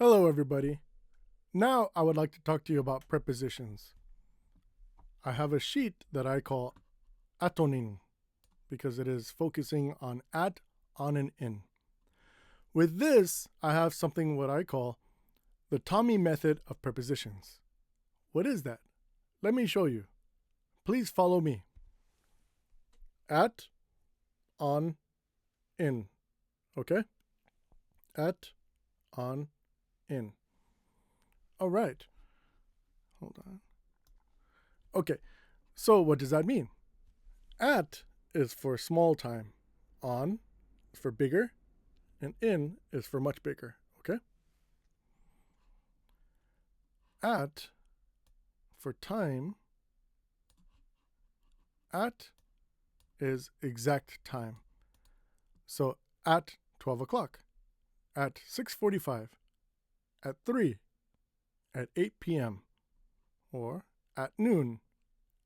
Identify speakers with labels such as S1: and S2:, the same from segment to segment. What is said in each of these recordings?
S1: Hello, everybody. Now I would like to talk to you about prepositions. I have a sheet that I call Atonin because it is focusing on at, on, and in. With this, I have something what I call the Tommy method of prepositions. What is that? Let me show you. Please follow me. At, on, in. Okay? At, on, in. All right. Hold on. Okay. So what does that mean? At is for small time. On is for bigger. And in is for much bigger. Okay? At for time. At is exact time. So at 12 o'clock, at 6:45, at 3, at 8 p.m., or at noon,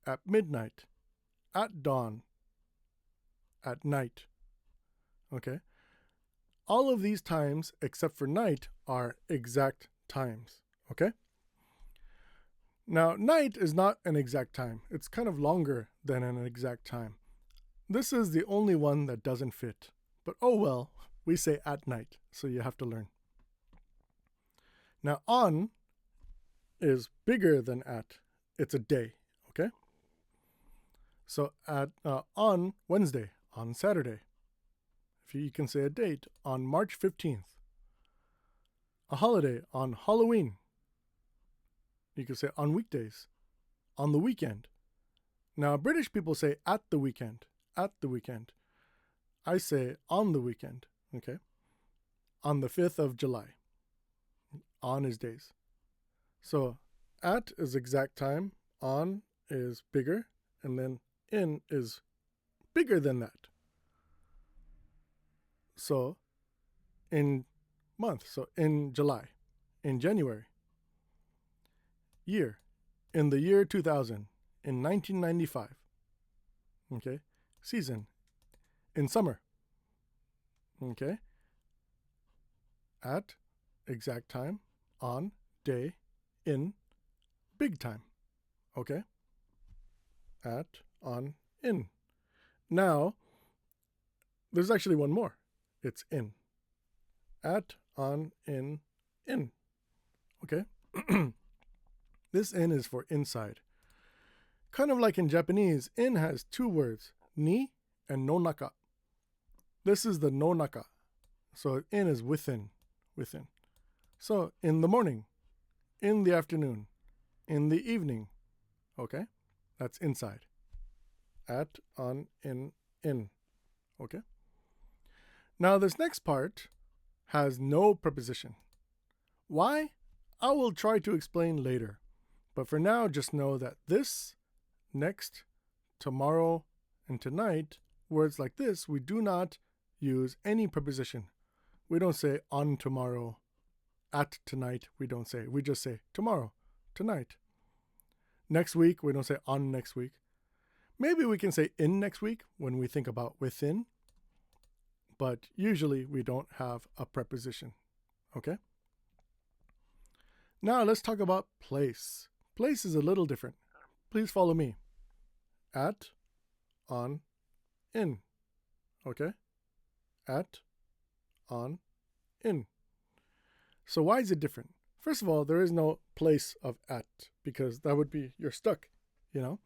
S1: at midnight, at dawn, at night. Okay? All of these times, except for night, are exact times. Okay? Now, night is not an exact time. It's kind of longer than an exact time. This is the only one that doesn't fit. But oh well, we say at night, so you have to learn. Now, on is bigger than at. It's a day, okay? So at on Wednesday, on Saturday. If you can say a date, on March 15th. A holiday, on Halloween. You can say on weekdays, on the weekend. Now, British people say at the weekend, at the weekend. I say on the weekend, okay? On the 5th of July. On is days. So at is exact time, on is bigger, and then in is bigger than that. So in month, so in July, in January. Year, in the year 2000, in 1995. Okay? Season, in summer. Okay? At, exact time, on, day, in, big time. Okay? At, on, in. Now, there's actually one more. It's in. At, on, in. Okay? This in is for inside. Kind of like in Japanese, in has two words, ni and no naka. This is the no naka. So in is within. So in the morning, in the afternoon, in the evening. Okay? That's inside. At, on, in. Okay? Now this next part has no preposition. Why? I will try to explain later. But for now, just know that this, next, tomorrow, and tonight, words like this, we do not use any preposition. We don't say on tomorrow, at tonight, we don't say. We just say tomorrow, tonight. Next week, we don't say on next week. Maybe we can say in next week when we think about within, but usually we don't have a preposition. Okay? Now let's talk about place. Place is a little different. Please follow me. At, on, in. Okay? At, on, in. So why is it different? First of all, there is no place of at because that would be you're stuck, you know?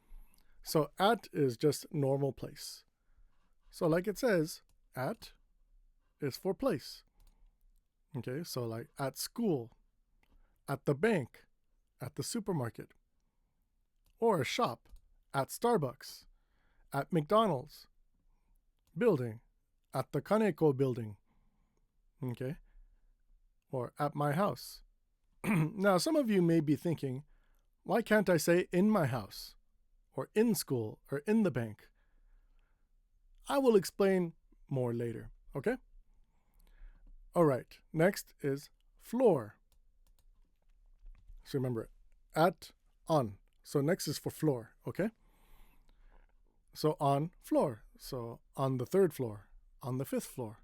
S1: So at is just normal place. So like it says, at is for place. Okay? So like at school, at the bank, at the supermarket, or a shop, at Starbucks, at McDonald's, building, at the Kaneko building, okay, or at my house. Now, some of you may be thinking, why can't I say in my house, or in school, or in the bank? I will explain more later, okay? All right, next is floor. So remember, at, on. So next is for floor, okay? So on floor. So on the 3rd floor, on the 5th floor.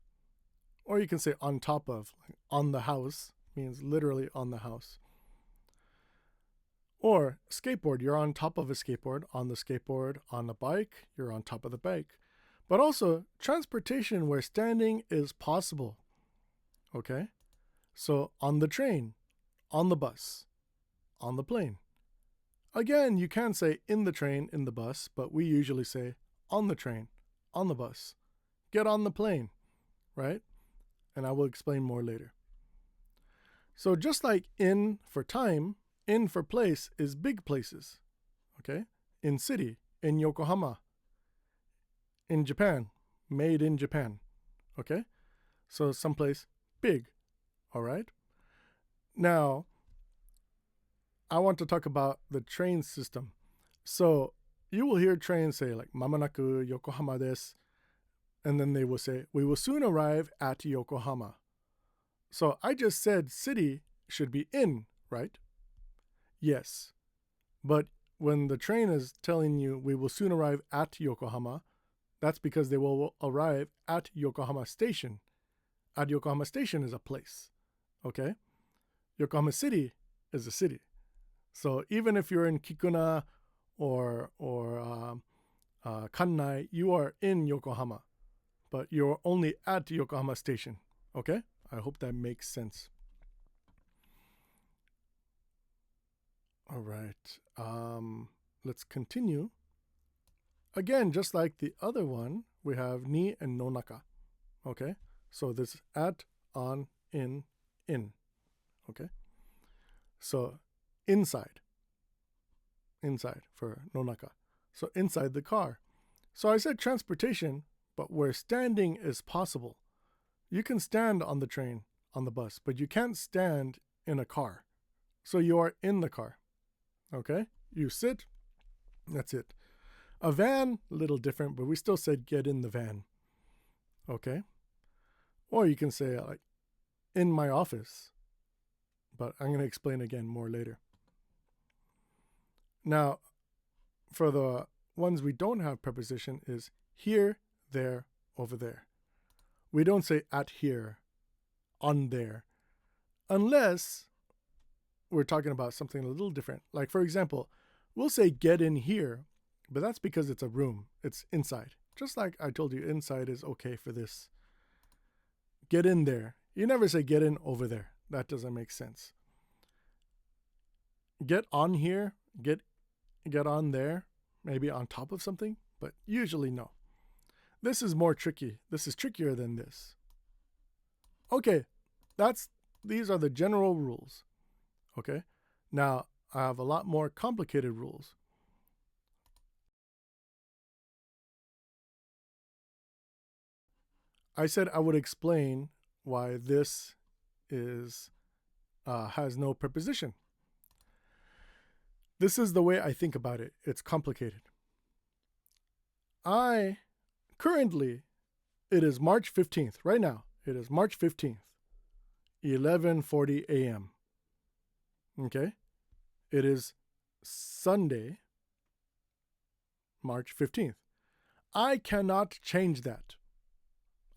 S1: Or you can say on top of, like on the house, means literally on the house. Or skateboard, you're on top of a skateboard, on the skateboard, on a bike, you're on top of the bike. But also transportation where standing is possible. Okay? So on the train, on the bus, on the plane. Again, you can say in the train, in the bus, but we usually say on the train, on the bus. Get on the plane, right? And I will explain more later. So just like in for time, in for place is big places, okay? In city, in Yokohama, in Japan, made in Japan, okay? So someplace big, all right? Now, I want to talk about the train system. So you will hear trains say like, Mamanaku Yokohama desu. And then they will say, we will soon arrive at Yokohama. So I just said city should be in, right? Yes. But when the train is telling you we will soon arrive at Yokohama, that's because they will arrive at Yokohama Station. At Yokohama Station is a place, okay? Yokohama City is a city. So even if you're in Kikuna or Kannai, you are in Yokohama, but you're only at Yokohama Station, okay? I hope that makes sense. All right, let's continue. Again, just like the other one, we have ni and nonaka, okay? So this at, on, in, okay? So inside for nonaka. So inside the car. So I said transportation, but where standing is possible. You can stand on the train, on the bus, but you can't stand in a car. So you are in the car, okay? You sit, that's it. A van, a little different, but we still said get in the van, okay? Or you can say like in my office, but I'm going to explain again more later. Now, for the ones we don't have preposition is here, there, over there. We don't say at here, on there, unless we're talking about something a little different. Like, for example, we'll say get in here, but that's because it's a room. It's inside. Just like I told you, inside is okay for this. Get in there. You never say get in over there. That doesn't make sense. Get on here, get on there, maybe on top of something, but usually no. This is more tricky. This is trickier than this. Okay, these are the general rules. Okay, now I have a lot more complicated rules. I said I would explain why this is has no preposition. This is the way I think about it. It's complicated. Currently, it is March 15th. Right now, it is March 15th, 11:40 a.m. Okay? It is Sunday, March 15th. I cannot change that.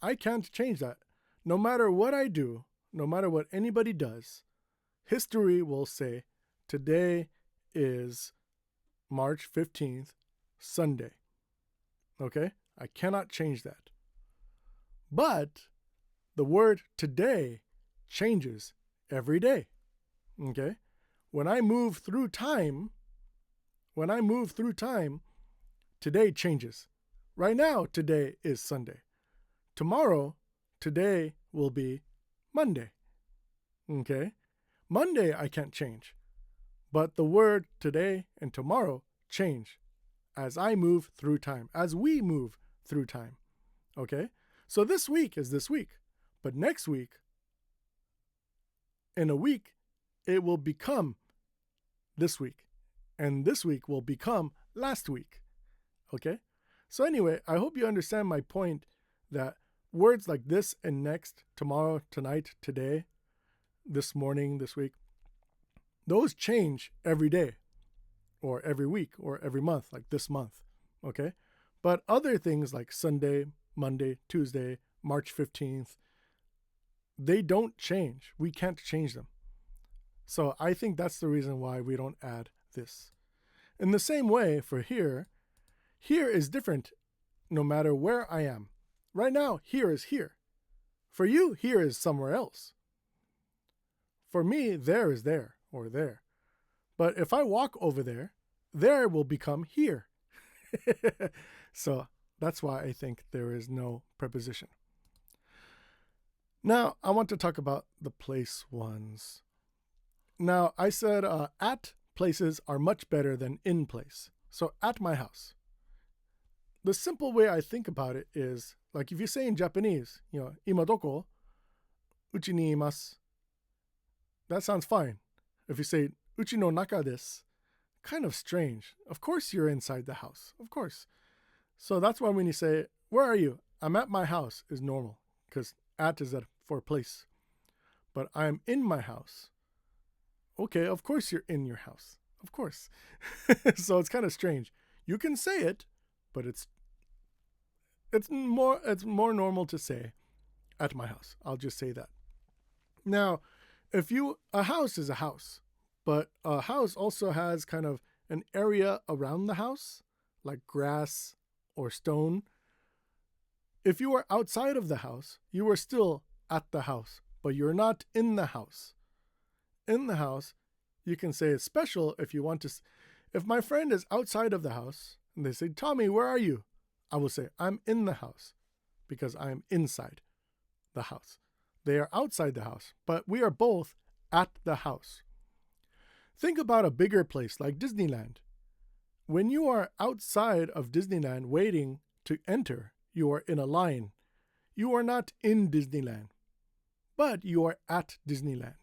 S1: I can't change that. No matter what I do, no matter what anybody does, history will say today is March 15th, Sunday. Okay? I cannot change that. But the word today changes every day. Okay? When I move through time, today changes. Right now, today is Sunday. Tomorrow, today will be Monday. Okay? Monday I can't change. But the word today and tomorrow change as I move through time, as we move through time. Okay? So this week is this week. But next week, in a week, it will become this week. And this week will become last week. Okay? So anyway, I hope you understand my point that words like this and next, tomorrow, tonight, today, this morning, this week, those change every day or every week or every month, like this month, okay? But other things like Sunday, Monday, Tuesday, March 15th, they don't change. We can't change them. So I think that's the reason why we don't add this. In the same way for here is different no matter where I am. Right now, here is here. For you, here is somewhere else. For me, there is there or there. But if I walk over there will become here. So that's why I think there is no preposition. Now, I want to talk about the place ones. Now, I said at places are much better than in place. So at my house. The simple way I think about it is, like if you say in Japanese, ima doko? Uchi ni imasu. That sounds fine. If you say uchi no naka desu, kind of strange. Of course you're inside the house. Of course. So that's why when you say, where are you? I'm at my house is normal, because at is for a place. But I'm in my house. Okay, of course you're in your house. Of course. So it's kind of strange. You can say it, but it's more normal to say at my house. I'll just say that. Now, a house is a house, but a house also has kind of an area around the house, like grass or stone. If you are outside of the house, you are still at the house, but you're not in the house. In the house, you can say it's special if you want to. If my friend is outside of the house and they say, Tommy, where are you? I will say, I'm in the house because I am inside the house. They are outside the house, but we are both at the house. Think about a bigger place like Disneyland. When you are outside of Disneyland waiting to enter, you are in a line. You are not in Disneyland, but you are at Disneyland.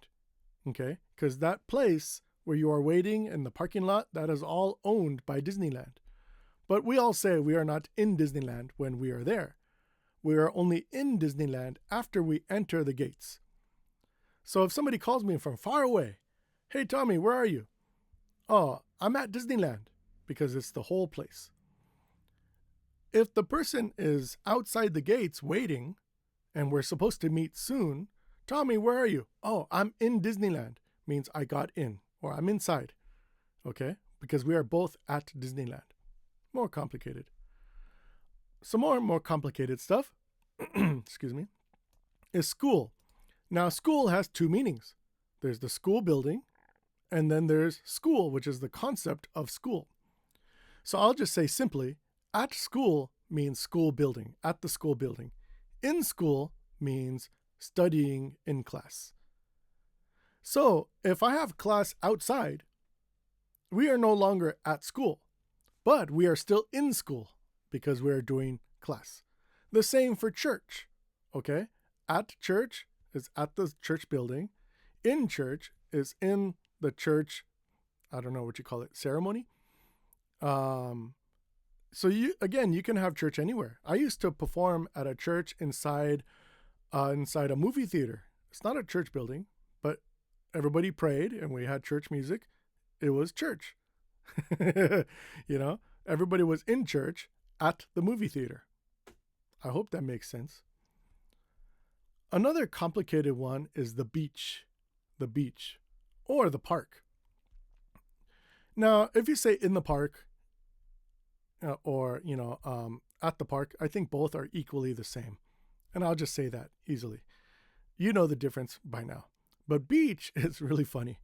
S1: Okay? Because that place where you are waiting in the parking lot, that is all owned by Disneyland. But we all say we are not in Disneyland when we are there. We are only in Disneyland after we enter the gates. So if somebody calls me from far away, hey, Tommy, where are you? Oh, I'm at Disneyland, because it's the whole place. If the person is outside the gates waiting, and we're supposed to meet soon, Tommy, where are you? Oh, I'm in Disneyland, means I got in, or I'm inside. Okay? Because we are both at Disneyland. More complicated. Some more complicated stuff, excuse me, is school. Now, school has two meanings. There's the school building, and then there's school, which is the concept of school. So I'll just say simply, at school means school building, at the school building. In school means studying in class. So if I have class outside, we are no longer at school, but we are still in school because we are doing class. The same for church, okay? At church is at the church building. In church is in the church, I don't know what you call it, ceremony. So you can have church anywhere. I used to perform at a church inside a movie theater. It's not a church building, but everybody prayed and we had church music. It was church. Everybody was in church at the movie theater. I hope that makes sense. Another complicated one is the beach, or the park. Now, if you say in the park, or at the park, I think both are equally the same. And I'll just say that easily. You know the difference by now. But beach is really funny.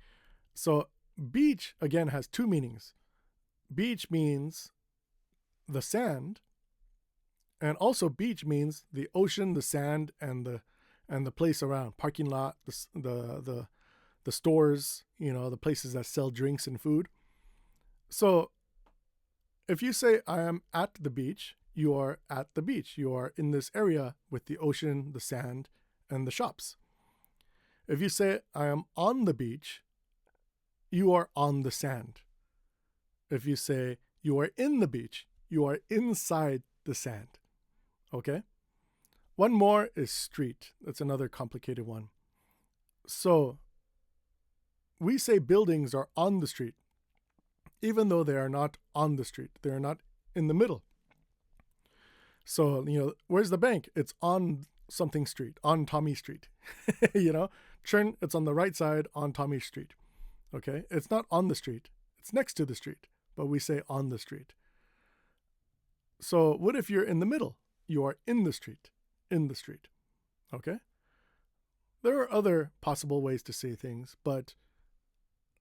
S1: So beach, again, has two meanings. Beach means the sand, and also beach means the ocean, the sand, and the place around, parking lot, the stores, the places that sell drinks and food. So if you say I am at the beach, you are at the beach. You are in this area with the ocean, the sand, and the shops. If you say I am on the beach, you are on the sand. If you say you are in the beach, you are inside the sand. Okay? One more is street. That's another complicated one. So we say buildings are on the street, even though they are not on the street. They are not in the middle. So, where's the bank? It's on something street, on Tommy Street. Churn, it's on the right side on Tommy Street. Okay? It's not on the street. It's next to the street, but we say on the street. So what if you're in the middle? You are in the street. In the street. Okay? There are other possible ways to say things, but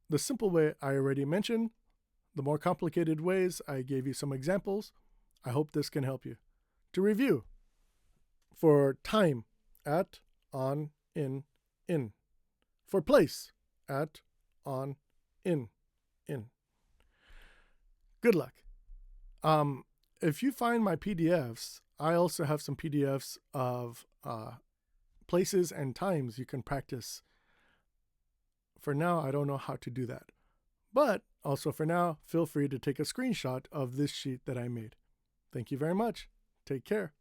S1: the simple way I already mentioned, the more complicated ways, I gave you some examples. I hope this can help you. To review, for time, at, on, in. For place, at, on, in. Good luck. If you find my PDFs, I also have some PDFs of places and times you can practice. For now, I don't know how to do that. But also for now, feel free to take a screenshot of this sheet that I made. Thank you very much. Take care.